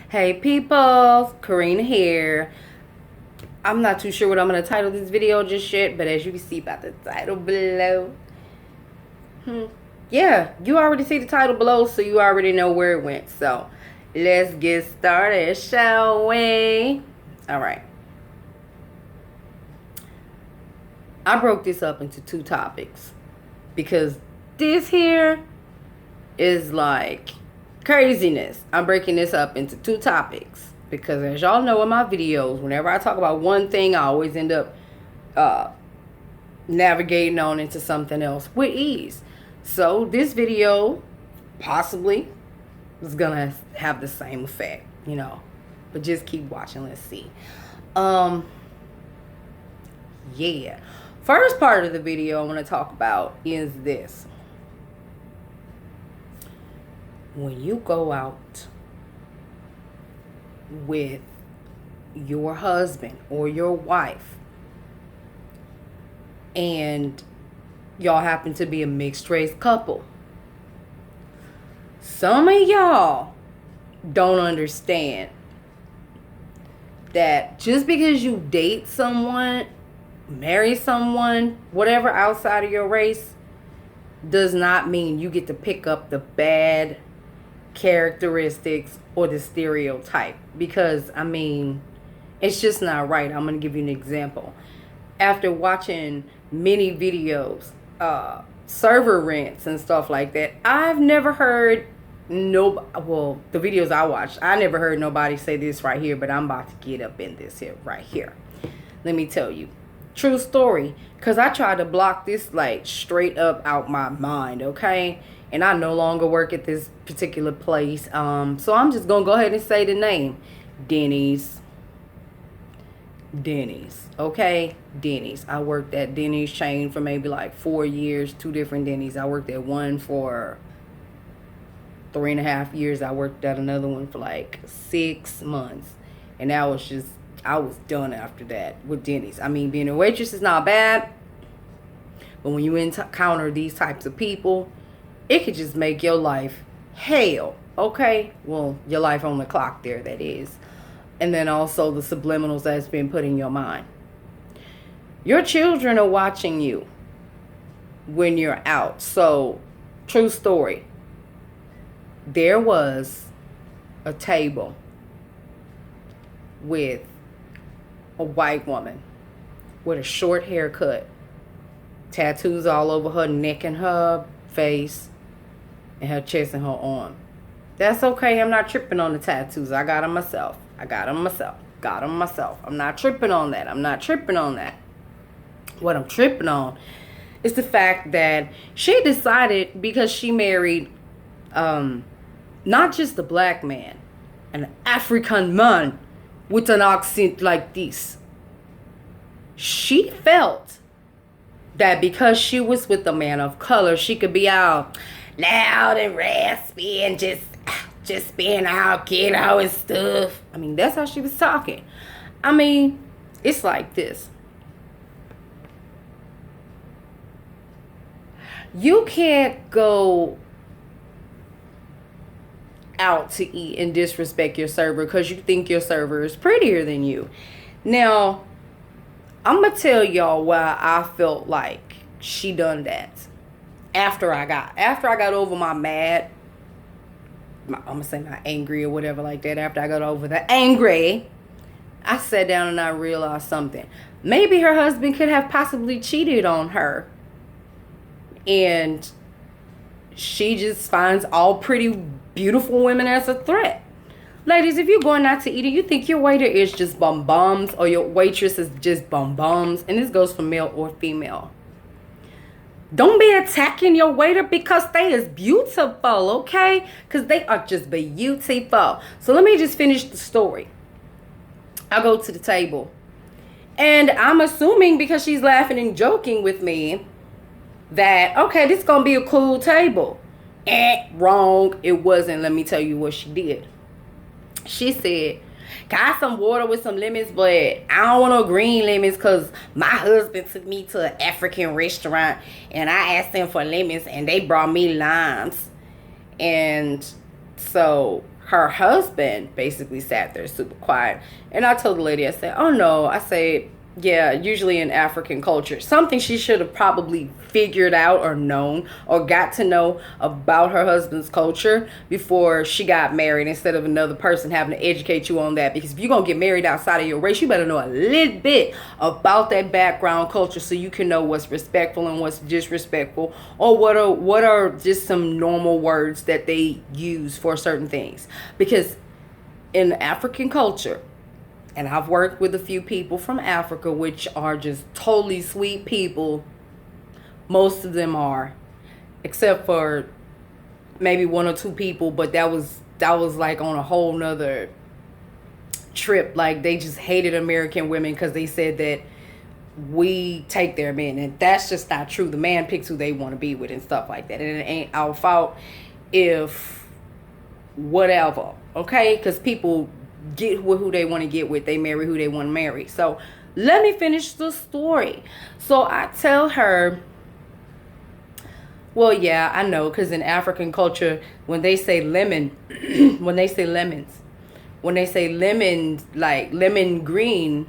Hey people, Karina here. I'm not too sure what I'm going to title this video just yet, but as you can see by the title below, yeah, you already see the title below, so you already know where it went. So let's get started, shall we? All right. I broke this up into two topics because this here is like craziness. I'm breaking this up into two topics because, as y'all know in my videos, whenever I talk about one thing, I always end up navigating on into something else with ease. So this video possibly is gonna have the same effect, but just keep watching. Let's see. Yeah, first part of the video I want to talk about is this. When you go out with your husband or your wife and y'all happen to be a mixed race couple, some of y'all don't understand that just because you date someone, marry someone, whatever outside of your race, does not mean you get to pick up the bad characteristics or the stereotype, because it's just not right. I'm gonna give you an example. After watching many videos, server rants and stuff like that, I've never heard the videos I watched, I never heard nobody say this right here, but I'm about to get up in this here right here. Let me tell you, true story, because I tried to block this like straight up out my mind, okay? And I no longer work at this particular place. So I'm just going to go ahead and say the name. Denny's. Okay? Denny's. I worked at Denny's chain for maybe like 4 years. 2 different Denny's. I worked at one for 3.5 years. I worked at another one for like 6 months. And I was done after that with Denny's. Being a waitress is not bad. But when you encounter these types of people, it could just make your life hell, okay? Well, your life on the clock there, that is. And then also the subliminals that's been put in your mind. Your children are watching you when you're out. So, true story. There was a table with a white woman with a short haircut, tattoos all over her neck and her face, and her chest and her arm. That's okay. I'm not tripping on the tattoos. I got them myself. I'm not tripping on that. What I'm tripping on is the fact that she decided, because she married not just a black man, an African man with an accent like this. She felt that because she was with a man of color, she could be out loud and raspy and just being out ghetto and stuff. That's how she was talking. It's like this. You can't go out to eat and disrespect your server because you think your server is prettier than you. Now, I'm going to tell y'all why I felt like she done that. After I got over my mad, I'm going to say my angry or whatever like that. After I got over the angry, I sat down and I realized something. Maybe her husband could have possibly cheated on her. And she just finds all pretty, beautiful women as a threat. Ladies, if you're going out to eat and you think your waiter is just bum-bums or your waitress is just bum-bums, and this goes for male or female, don't be attacking your waiter because they is beautiful, okay? Because they are just beautiful. So let me just finish the story. I go to the table, and I'm assuming because she's laughing and joking with me that, okay, this is going to be a cool table. Wrong. It wasn't. Let me tell you what she did. She said, got some water with some lemons, but I don't want no green lemons because my husband took me to an African restaurant and I asked them for lemons and they brought me limes. And so her husband basically sat there super quiet. And I told the lady, I said, oh no, I say, yeah, usually in African culture, something she should have probably figured out or known or got to know about her husband's culture before she got married, instead of another person having to educate you on that. Because if you're going to get married outside of your race, you better know a little bit about that background culture so you can know what's respectful and what's disrespectful, or what are just some normal words that they use for certain things. Because in African culture, and I've worked with a few people from Africa, which are just totally sweet people. Most of them are, except for maybe one or two people, but that was like on a whole nother trip. Like, they just hated American women because they said that we take their men, and that's just not true. The man picks who they want to be with and stuff like that, and it ain't our fault if whatever, okay? Because people get with who they want to get with, they marry who they want to marry. So let me finish the story. So I tell her, well, yeah, I know, because in African culture, when they say lemon, when they say lemons, when they say lemon, like lemon green,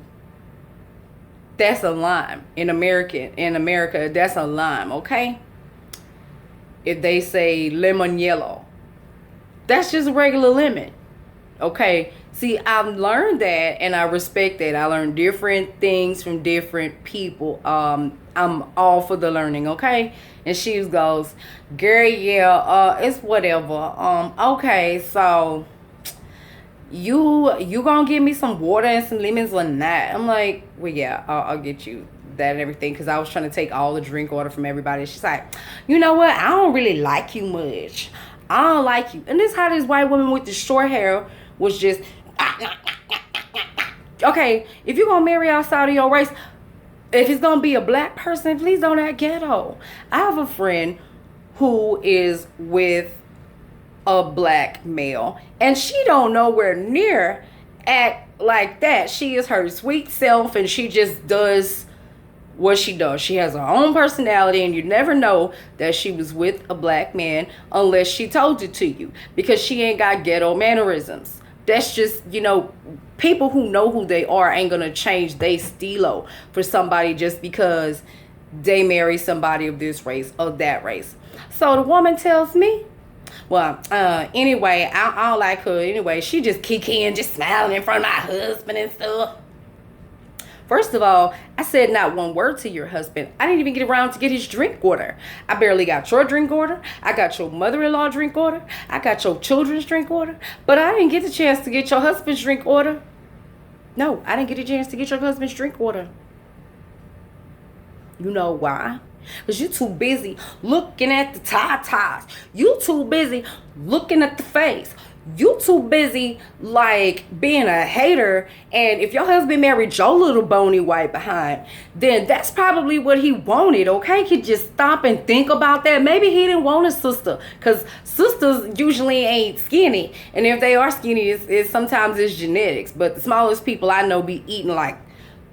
that's a lime. In America, that's a lime, okay? If they say lemon yellow, that's just a regular lemon, okay? See, I've learned that, and I respect that. I learned different things from different people. I'm all for the learning, okay? And she goes, girl, yeah, it's whatever. Okay, so you gonna give me some water and some lemons or not? I'm like, well, yeah, I'll get you that and everything, because I was trying to take all the drink order from everybody. She's like, you know what? I don't really like you much. I don't like you. And this how this white woman with the short hair was just, okay, if you're gonna marry outside of your race, if it's gonna be a black person, please don't act ghetto. I have a friend who is with a black male, and she don't nowhere near act like that. She is her sweet self, and she just does what she does. She has her own personality, and you never know that she was with a black man unless she told it to you, because she ain't got ghetto mannerisms. That's just, people who know who they are ain't gonna change they stilo for somebody just because they marry somebody of this race or that race. So the woman tells me, well, anyway, I don't like her anyway. She just kick in, just smiling in front of my husband and stuff. First of all, I said not one word to your husband. I didn't even get around to get his drink order. I barely got your drink order. I got your mother-in-law drink order. I got your children's drink order. But I didn't get the chance to get your husband's drink order. No, I didn't get a chance to get your husband's drink order. You know why? Because you too busy looking at the tatas. You too busy looking at the face. You too busy like being a hater. And if your husband married your little bony white behind, then that's probably what he wanted, okay? Could just stop and think about that. Maybe he didn't want a sister, because sisters usually ain't skinny, and if they are skinny, it's sometimes it's genetics. But the smallest people I know be eating like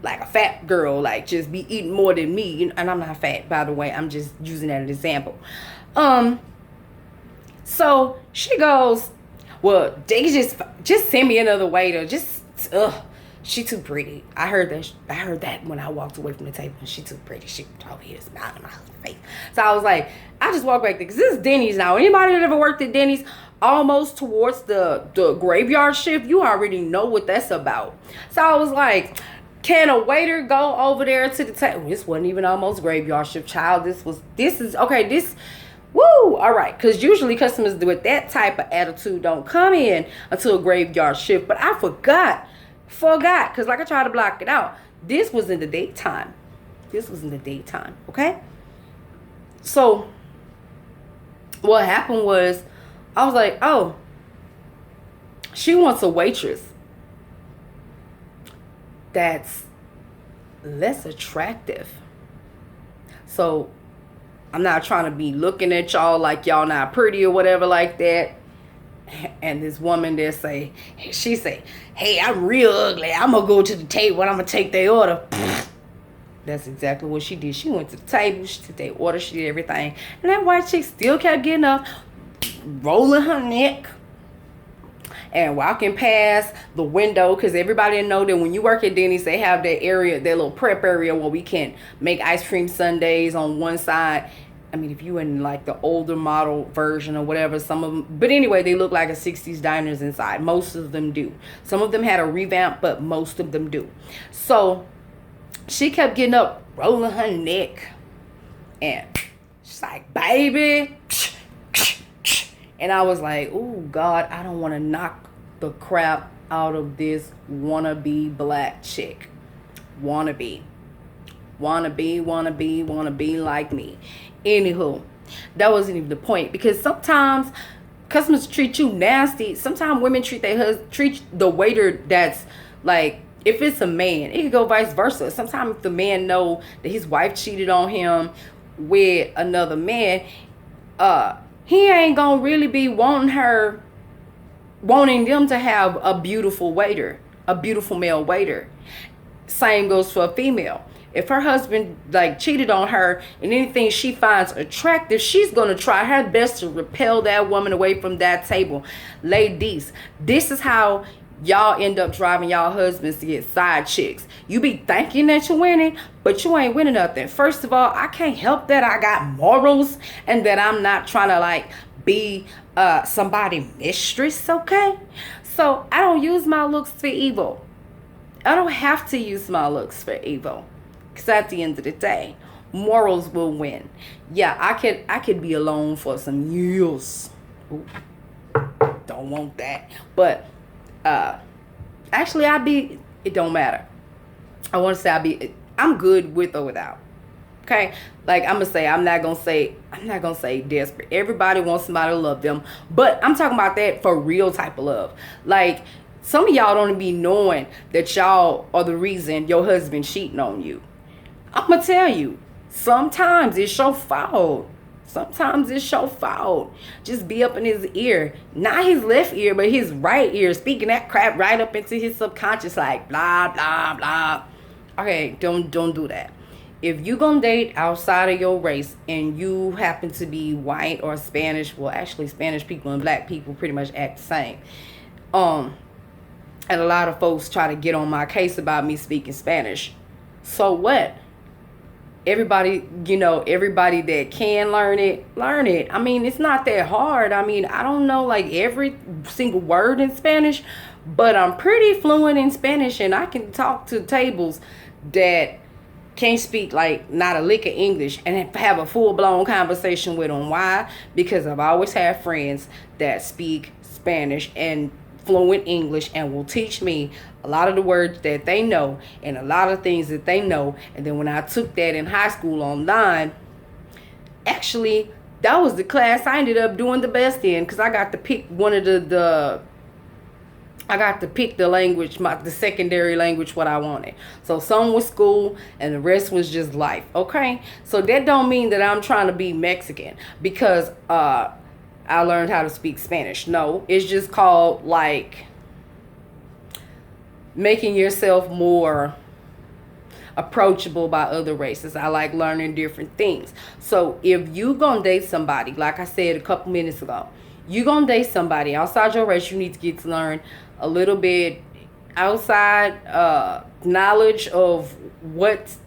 a fat girl, like just be eating more than me. And I'm not fat, by the way. I'm just using that as an example. So she goes, well, they just send me another waiter. She too pretty. I heard that when I walked away from the table. She too pretty. She over here smiling in my face. So I was like, I just walked back there, because this is Denny's now. Anybody that ever worked at Denny's almost towards the graveyard shift, you already know what that's about. So I was like, can a waiter go over there to the table? This wasn't even almost graveyard shift, child. This is okay. Woo! All right, because usually customers with that type of attitude don't come in until a graveyard shift. But I forgot, because like I tried to block it out. This was in the daytime. Okay? So what happened was, I was like, oh, she wants a waitress that's less attractive. So I'm not trying to be looking at y'all like y'all not pretty or whatever like that. And this woman there she say, hey, I'm real ugly. I'm going to go to the table and I'm going to take their order. That's exactly what she did. She went to the table. She took their order. She did everything. And that white chick still kept getting up, rolling her neck. and walking past the window, because everybody know that when you work at Denny's, they have that area, that little prep area where we can make ice cream sundaes on one side. I mean, if you in like the older model version or whatever, some of them, but anyway, they look like a 60s diners inside. Most of them do. Some of them had a revamp, but most of them do. So she kept getting up, rolling her neck, and she's like, baby. And I was like, oh God, I don't want to knock the crap out of this wannabe black chick. Wannabe like me. Anywho, that wasn't even the point, because sometimes customers treat you nasty. Sometimes women treat the waiter that's like, if it's a man, it could go vice versa. Sometimes if the man know that his wife cheated on him with another man, he ain't gonna really be wanting them to have a beautiful waiter, a beautiful male waiter. Same goes for a female. If her husband like cheated on her and anything she finds attractive, she's going to try her best to repel that woman away from that table. Ladies, this is how y'all end up driving y'all husbands to get side chicks. You be thinking that you're winning, but you ain't winning nothing. First of all, I can't help that I got morals and that I'm not trying to like be somebody's mistress, okay? So I don't use my looks for evil. I don't have to use my looks for evil. Because at the end of the day, morals will win. Yeah, I could be alone for some years. Ooh, don't want that. But actually, it don't matter. I want to say I'm good with or without. Okay? Like I'm not gonna say desperate. Everybody wants somebody to love them. But I'm talking about that for real type of love. Like, some of y'all don't be knowing that y'all are the reason your husband cheating on you. I'm going to tell you, sometimes it's your fault. Just be up in his ear. Not his left ear, but his right ear. Speaking that crap right up into his subconscious, like blah, blah, blah. Okay, don't do that. If you going to date outside of your race and you happen to be white or Spanish, well, actually Spanish people and black people pretty much act the same. And a lot of folks try to get on my case about me speaking Spanish. So what? Everybody that can learn it. I mean, it's not that hard. I mean, I don't know like every single word in Spanish, but I'm pretty fluent in Spanish, and I can talk to tables that can't speak like not a lick of English and have a full-blown conversation with them. Why? Because I've always had friends that speak Spanish and fluent English and will teach me a lot of the words that they know and a lot of things that they know. And then when I took that in high school online, actually that was the class I ended up doing the best in, because I got to pick one of the language, the secondary language, what I wanted. So some was school and the rest was just life. Okay, so that don't mean that I'm trying to be Mexican because I learned how to speak Spanish. No, it's just called like making yourself more approachable by other races. I like learning different things. So if you gonna date somebody, like I said a couple minutes ago, you gonna date somebody outside your race, you need to get to learn a little bit outside knowledge of what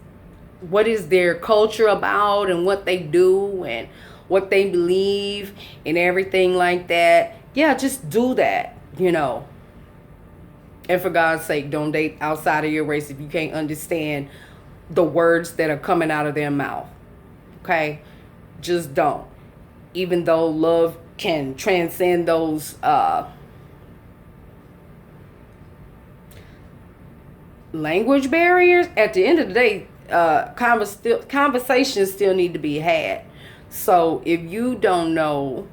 is their culture about and what they do and what they believe and everything like that. Yeah, just do that, And for God's sake, don't date outside of your race if you can't understand the words that are coming out of their mouth. Okay? Just don't. Even though love can transcend those language barriers, at the end of the day, conversations still need to be had. So if you don't know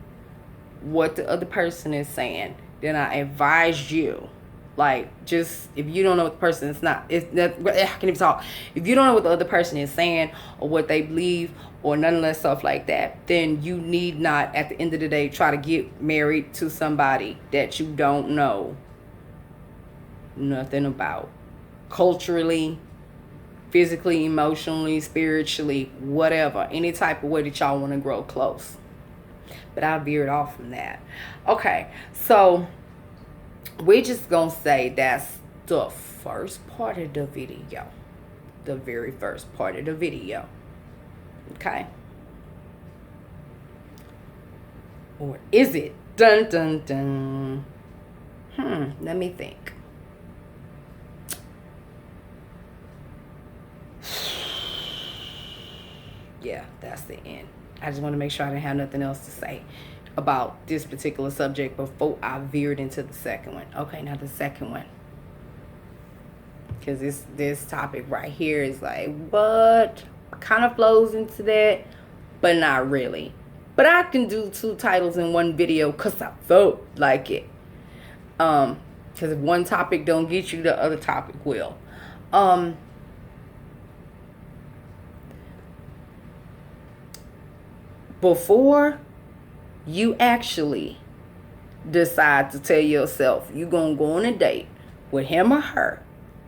what the other person is saying, then I advise you, just if you don't know what the person is I can't even talk. If you don't know what the other person is saying or what they believe or none of that stuff like that, then you need not, at the end of the day, try to get married to somebody that you don't know nothing about. Culturally, physically, emotionally, spiritually, whatever. Any type of way that y'all want to grow close. But I veered off from that. Okay, so we're just gonna say that's the first part of the video. The very first part of the video. Okay? Or is it? Dun dun dun. Let me think. Yeah, that's the end. I just want to make sure I didn't have nothing else to say about this particular subject before I veered into the second one. Okay, now the second one. Because this topic right here is like, what? Kind of flows into that, but not really. But I can do 2 titles in one video because I felt like it. Because if one topic don't get you, the other topic will. Before you actually decide to tell yourself you're going to go on a date with him or her,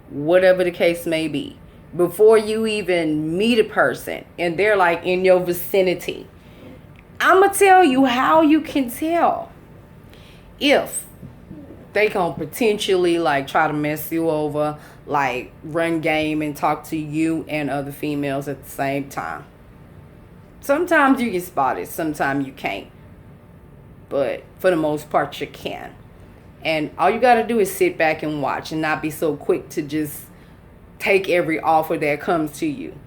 whatever the case may be, before you even meet a person and they're like in your vicinity, I'm going to tell you how you can tell if they can potentially like try to mess you over, like run game and talk to you and other females at the same time. Sometimes you can spot it, sometimes you can't. But for the most part, you can. And all you got to do is sit back and watch and not be so quick to just take every offer that comes to you.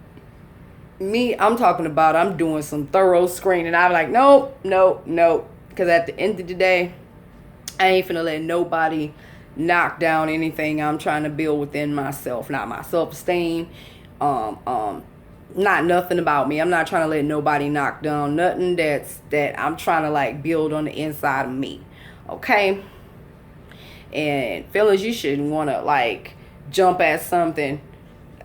Me, I'm talking about I'm doing some thorough screening. I'm like, nope. Because at the end of the day, I ain't finna let nobody knock down anything I'm trying to build within myself. Not my self-esteem. Not nothing about me. I'm not trying to let nobody knock down nothing that I'm trying to like build on the inside of me. Okay? And fellas, you shouldn't want to like jump at something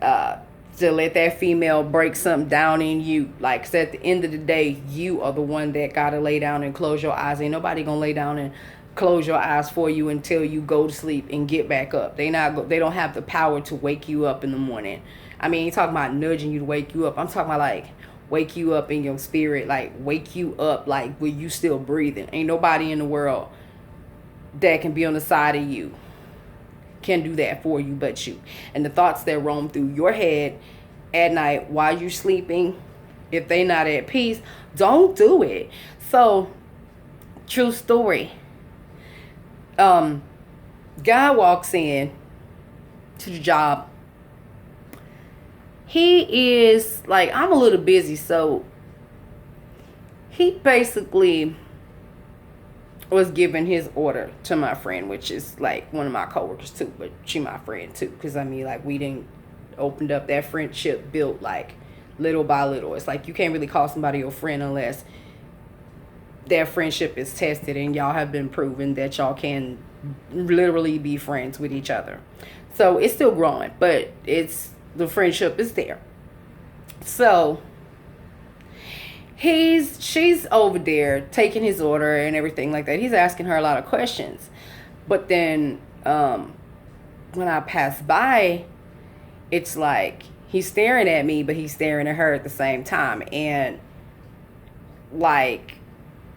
to let that female break something down in you. Like, 'cause at the end of the day, you are the one that gotta lay down and close your eyes. Ain't nobody gonna lay down and close your eyes for you until you go to sleep and get back up. They don't have the power to wake you up in the morning. I mean, ain't talking about nudging you to wake you up. I'm talking about like wake you up in your spirit, like wake you up like where you still breathing. Ain't nobody in the world that can be on the side of you can do that for you but you. And the thoughts that roam through your head at night while you're sleeping, if they not at peace, don't do it. So, true story. Guy walks in to the job. He is like, I'm a little busy, so he basically was giving his order to my friend, which is like one of my coworkers too, but she my friend too, because I mean, like, we didn't opened up that friendship built like little by little. It's like you can't really call somebody your friend unless that friendship is tested and y'all have been proven that y'all can literally be friends with each other. So it's still growing, but the friendship is there. So she's over there taking his order and everything like that. He's asking her a lot of questions. But then when I pass by, it's like he's staring at me, but he's staring at her at the same time. And like,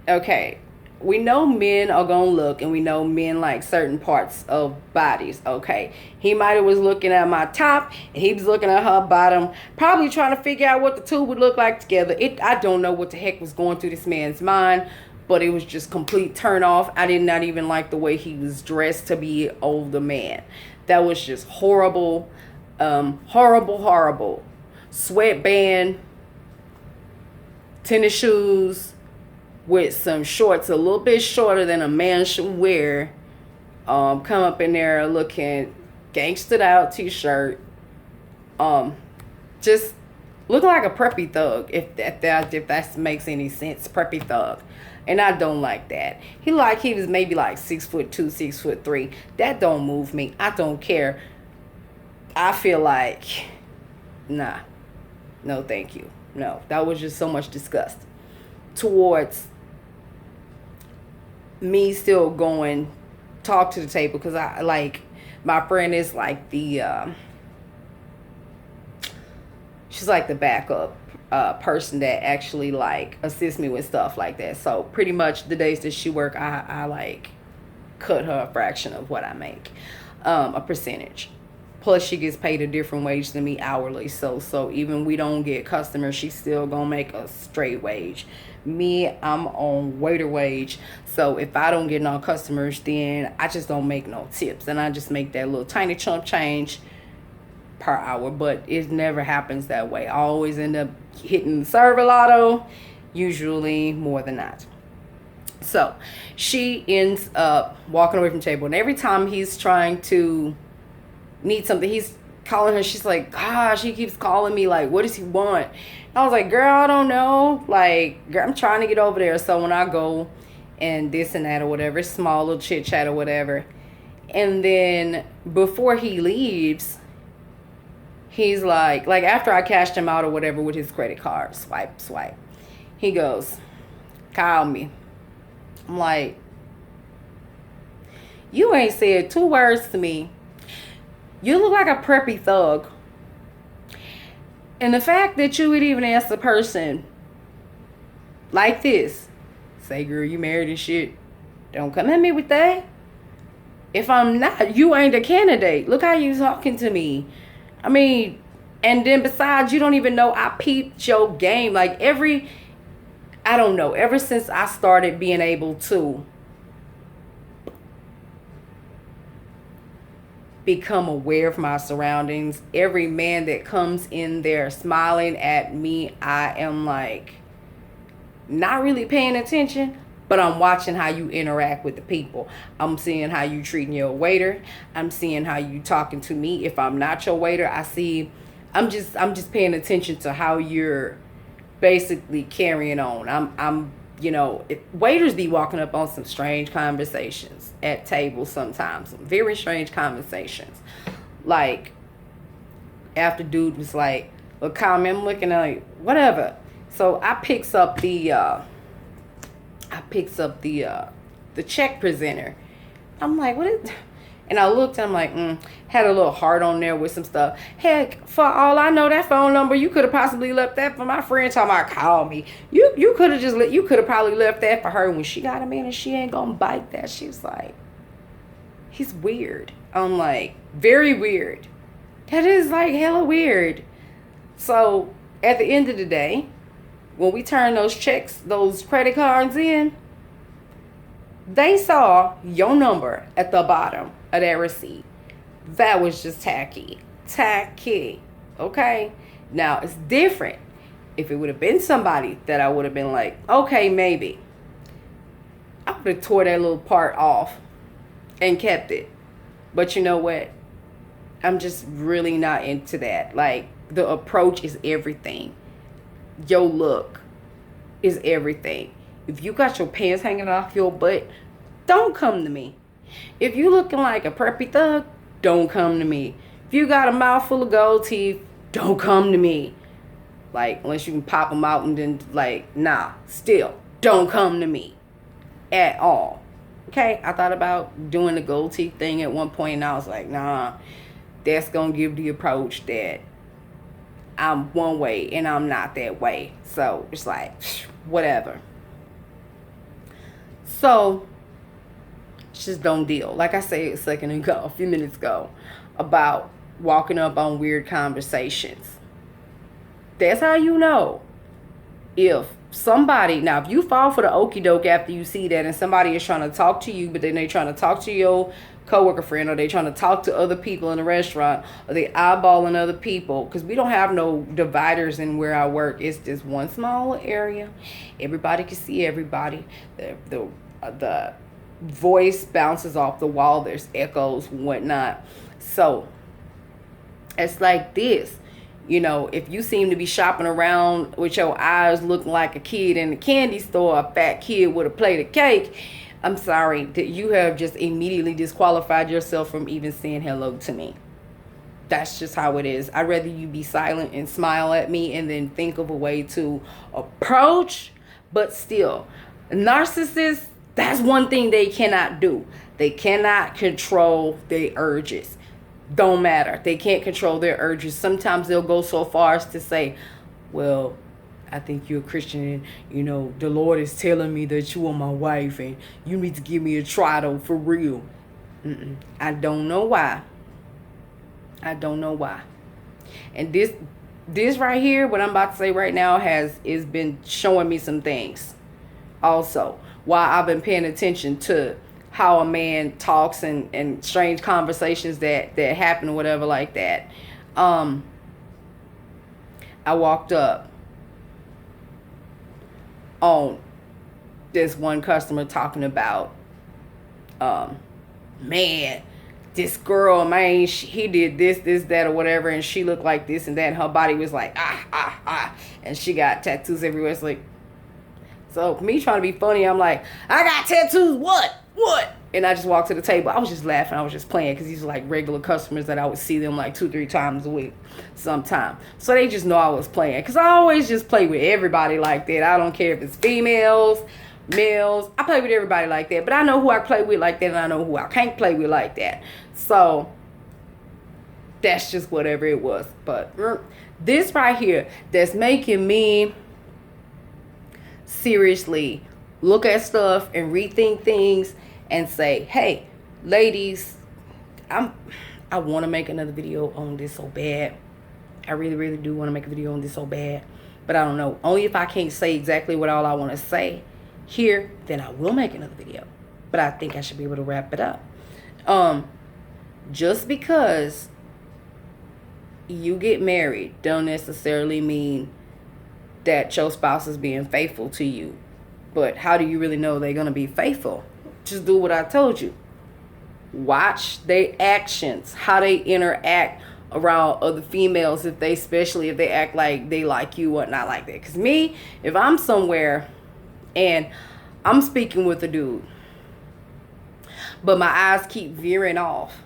okay, we know men are gonna look, and we know men like certain parts of bodies. Okay, he might have was looking at my top and he was looking at her bottom, probably trying to figure out what the two would look like together. I don't know what the heck was going through this man's mind, but it was just complete turn off. I did not even like the way he was dressed to be an older man. That was just horrible. Horrible. Sweatband, tennis shoes with some shorts a little bit shorter than a man should wear. Come up in there looking gangstered out t-shirt. Just looking like a preppy thug, if that makes any sense. Preppy thug. And I don't like that. He was maybe like 6'2", 6'3". That don't move me. I don't care. I feel like, nah, no thank you. No, that was just so much disgust towards me still going talk to the table, because I like my friend is like she's like the backup person that actually like assists me with stuff like that. So pretty much the days that she work, I like cut her a fraction of what I make, a percentage. Plus, she gets paid a different wage than me hourly. So even we don't get customers, she's still gonna make a straight wage. Me, I'm on waiter wage. So if I don't get no customers, then I just don't make no tips, and I just make that little tiny chunk change per hour. But it never happens that way. I always end up hitting the server lotto, usually more than not. So she ends up walking away from the table, and every time he's trying to need something, he's calling her. She's like, gosh, he keeps calling me, like, what does he want? I was like, girl, I don't know, like, girl, I'm trying to get over there. So when I go and this and that or whatever, small little chit chat or whatever, and then before he leaves, he's like after I cashed him out or whatever with his credit card, swipe, he goes, call me. I'm like, you ain't said 2 words to me. You look like a preppy thug. And the fact that you would even ask a person like this, say, girl, you married and shit, don't come at me with that. If I'm not, you ain't a candidate. Look how you talking to me. I mean, and then besides, you don't even know I peeped your game. Like I don't know, ever since I started being able to become aware of my surroundings, every man that comes in there smiling at me, I am like not really paying attention, but I'm watching how you interact with the people. I'm seeing how you treating your waiter. I'm seeing how you talking to me. If I'm not your waiter, I'm just paying attention to how you're basically carrying on. I'm waiters be walking up on some strange conversations at tables sometimes, some very strange conversations. Like after dude was like, well, call me, I'm looking at like whatever. So I picks up the check presenter. I'm like, what is? And I looked and I'm like, had a little heart on there with some stuff. Heck, for all I know, that phone number, you could have possibly left that for my friend talking about call me. You could have probably left that for her when she got a man, and she ain't gonna bite that. She was like, he's weird. I'm like, very weird. That is like hella weird. So at the end of the day, when we turn those checks, those credit cards in, they saw your number at the bottom of that receipt. That was just tacky. Okay? Now, it's different. If it would have been somebody that I would have been like, okay, maybe, I would have tore that little part off and kept it. But you know what? I'm just really not into that. Like, the approach is everything. Your look is everything. If you got your pants hanging off your butt, don't come to me. If you looking like a preppy thug, don't come to me. If you got a mouth full of gold teeth, don't come to me. Like, unless you can pop them out and then, like, nah, still, don't come to me at all. Okay? I thought about doing the gold teeth thing at one point, and I was like, nah, that's going to give the approach that I'm one way and I'm not that way. So it's like, whatever. So just don't deal. Like I said a few minutes ago, about walking up on weird conversations. That's how you know if somebody, now if you fall for the okie doke after you see that and somebody is trying to talk to you, but then they trying to talk to your coworker friend, or they trying to talk to other people in the restaurant, or they eyeballing other people, because we don't have no dividers in where I work. It's just one small area. Everybody can see everybody. The voice bounces off the wall. There's echoes and whatnot. So it's like this. You know, if you seem to be shopping around with your eyes looking like a kid in the candy store, a fat kid with a plate of cake, I'm sorry that you have just immediately disqualified yourself from even saying hello to me. That's just how it is. I'd rather you be silent and smile at me and then think of a way to approach. But still, narcissists, that's one thing they cannot do. They cannot control their urges. Don't matter. They can't control their urges. Sometimes they'll go so far as to say, well, I think you're a Christian, and the Lord is telling me that you are my wife and you need to give me a try though, for real. I don't know why. I don't know why. And this right here, what I'm about to say right now, is been showing me some things. Also, while I've been paying attention to how a man talks and strange conversations that happen or whatever like that. I walked up on this one customer talking about, man, this girl, man, he did this, that, or whatever, and she looked like this and that, and her body was like, and she got tattoos everywhere. It's like, so me trying to be funny, I'm like, I got tattoos, what? And I just walked to the table. I was just laughing. I was just playing because these are like regular customers that I would see them like 2-3 times a week sometime. So they just know I was playing, because I always just play with everybody like that. I don't care if it's females, males. I play with everybody like that. But I know who I play with like that, and I know who I can't play with like that. So that's just whatever it was. But this right here, that's making me seriously look at stuff and rethink things and say, hey, ladies, I want to make another video on this so bad. I really, really do want to make a video on this so bad. But I don't know. Only if I can't say exactly what all I want to say here, then I will make another video. But I think I should be able to wrap it up. Just because you get married don't necessarily mean that your spouse is being faithful to you. But how do you really know they're going to be faithful? Just do what I told you. Watch their actions, how they interact around other females, especially if they act like they like you or not like that. Because me, if I'm somewhere and I'm speaking with a dude, but my eyes keep veering off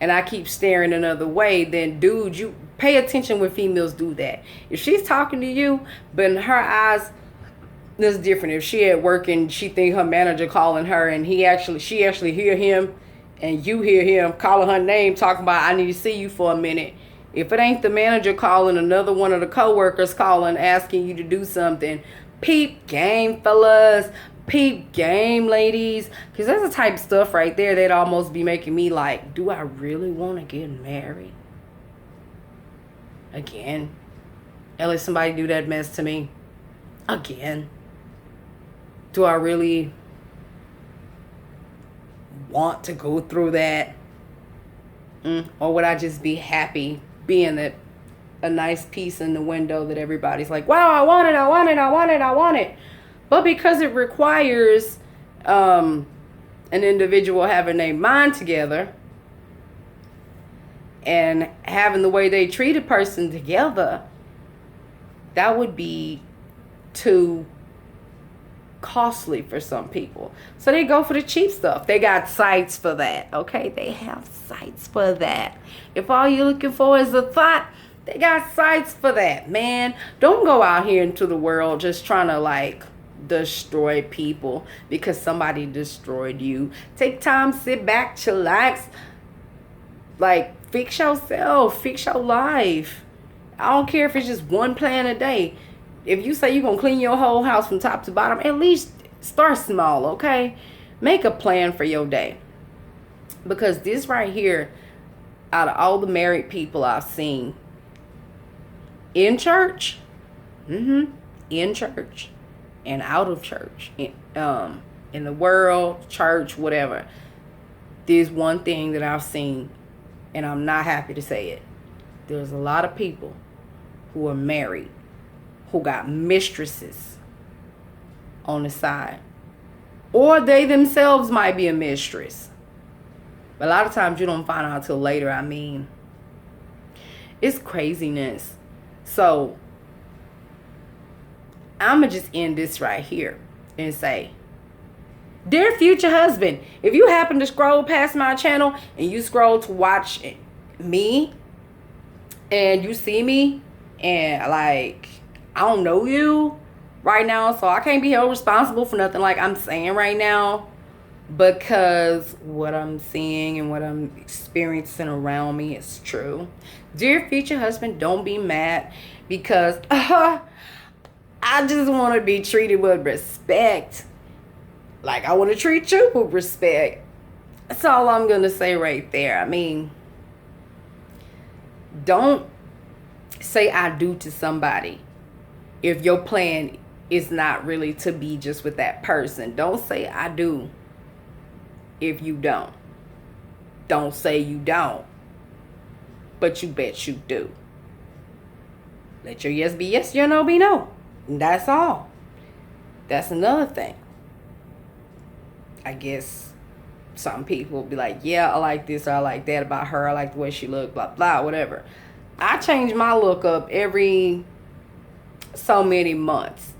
and I keep staring another way, then dude, you pay attention when females do that. If she's talking to you, but in her eyes, that's different. If she at work and she think her manager calling her, and she actually hear him, and you hear him calling her name, talking about, I need to see you for a minute. If it ain't the manager calling, another one of the coworkers calling, asking you to do something, peep game, fellas. Peep game, ladies. Because that's the type of stuff right there that almost be making me like, do I really want to get married? Again. And let somebody do that mess to me. Again. Do I really want to go through that? Or would I just be happy being a nice piece in the window that everybody's like, wow, I want it. But because it requires an individual having their mind together and having the way they treat a person together, that would be too costly for some people. So they go for the cheap stuff. They got sites for that. Okay, they have sites for that. If all you're looking for is a thought, they got sites for that. Man, don't go out here into the world just trying to like destroy people because somebody destroyed you. Take time, sit back, chillax, like fix yourself, fix your life. I don't care if it's just one plan a day. If you say you're going to clean your whole house from top to bottom, at least start small, okay? Make a plan for your day. Because this right here, out of all the married people I've seen in church, in church and out of church, in the world, church, whatever, there's one thing that I've seen, and I'm not happy to say it. There's a lot of people who are married who got mistresses on the side. Or they themselves might be a mistress. But a lot of times you don't find out until later. I mean, it's craziness. So, I'm going to just end this right here and say, dear future husband, if you happen to scroll past my channel and you scroll to watch me and you see me and like, I don't know you right now, so I can't be held responsible for nothing like I'm saying right now, because what I'm seeing and what I'm experiencing around me is true. Dear future husband, don't be mad because I just want to be treated with respect. Like I want to treat you with respect. That's all I'm going to say right there. I mean, don't say I do to somebody if your plan is not really to be just with that person. Don't say I do if you don't. Don't say you don't, but you bet you do. Let your yes be yes, your no be no. And that's all. That's another thing. I guess some people be like, yeah, I like this or I like that about her. I like the way she look, blah, blah, whatever. I change my look up every so many months.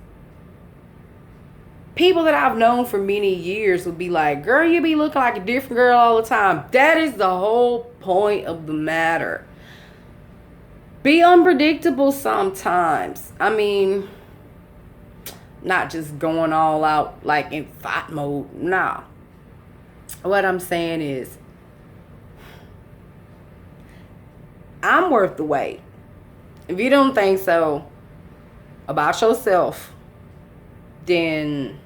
People that I've known for many years would be like, girl, you be looking like a different girl all the time. That is the whole point of the matter. Be unpredictable sometimes. I mean, not just going all out like in fight mode. Nah. What I'm saying is, I'm worth the wait. If you don't think so about yourself, then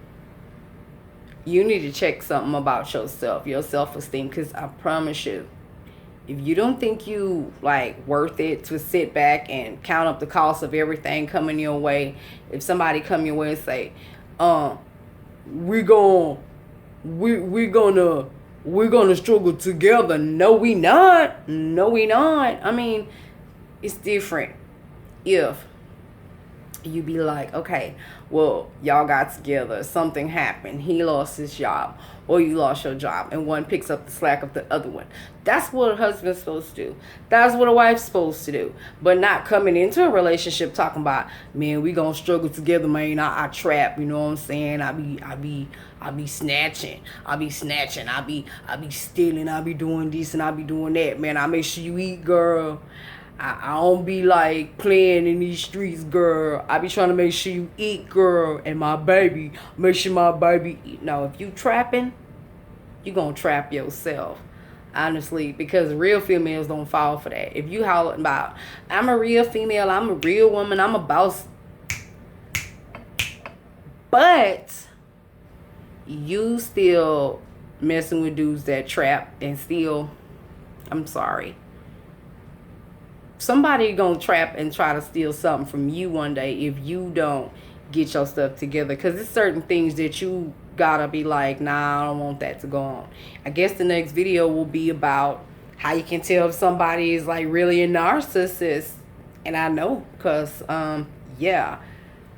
you need to check something about yourself, your self-esteem. Because I promise you, if you don't think you like worth it to sit back and count up the cost of everything coming your way, if somebody come your way and say, we're gonna struggle together. No, we not. No, we not. I mean, it's different if you be like, okay, well, y'all got together, something happened, he lost his job, or you lost your job, and one picks up the slack of the other one. That's what a husband's supposed to do. That's what a wife's supposed to do. But not coming into a relationship talking about, man, we gonna struggle together, man. I trap, you know what I'm saying? I be snatching, I be stealing, I be doing this and I be doing that, man. I make sure you eat, girl. I don't be like playing in these streets, girl. I be trying to make sure you eat, girl. And my baby, make sure my baby eat. No, if you trapping, you gonna trap yourself. Honestly, because real females don't fall for that. If you hollering about, I'm a real female, I'm a real woman, I'm a boss. But you still messing with dudes that trap and steal. I'm sorry. Somebody gonna trap and try to steal something from you one day if you don't get your stuff together. Because there's certain things that you gotta be like, nah, I don't want that to go on. I guess the next video will be about how you can tell if somebody is like really a narcissist. And I know, because yeah,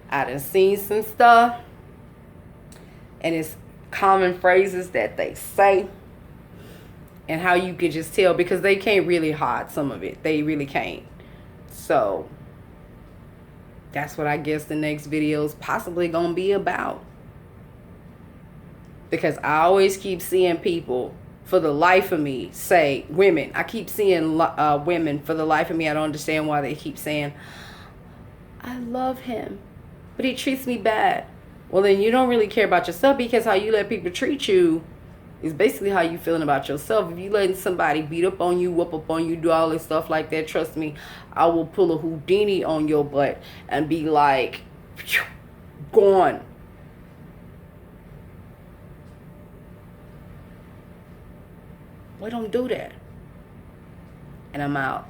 I done seen some stuff, and it's common phrases that they say, and how you can just tell, because they can't really hide some of it. They really can't. So that's what I guess the next video is possibly going to be about. Because I always keep seeing people, for the life of me, say, women. I keep seeing women, for the life of me, I don't understand why they keep saying, I love him, but he treats me bad. Well, then you don't really care about yourself, because how you let people treat you is basically how you feeling about yourself. If you letting somebody beat up on you, whoop up on you, do all this stuff like that, trust me, I will pull a Houdini on your butt and be like, gone. We don't do that. And I'm out.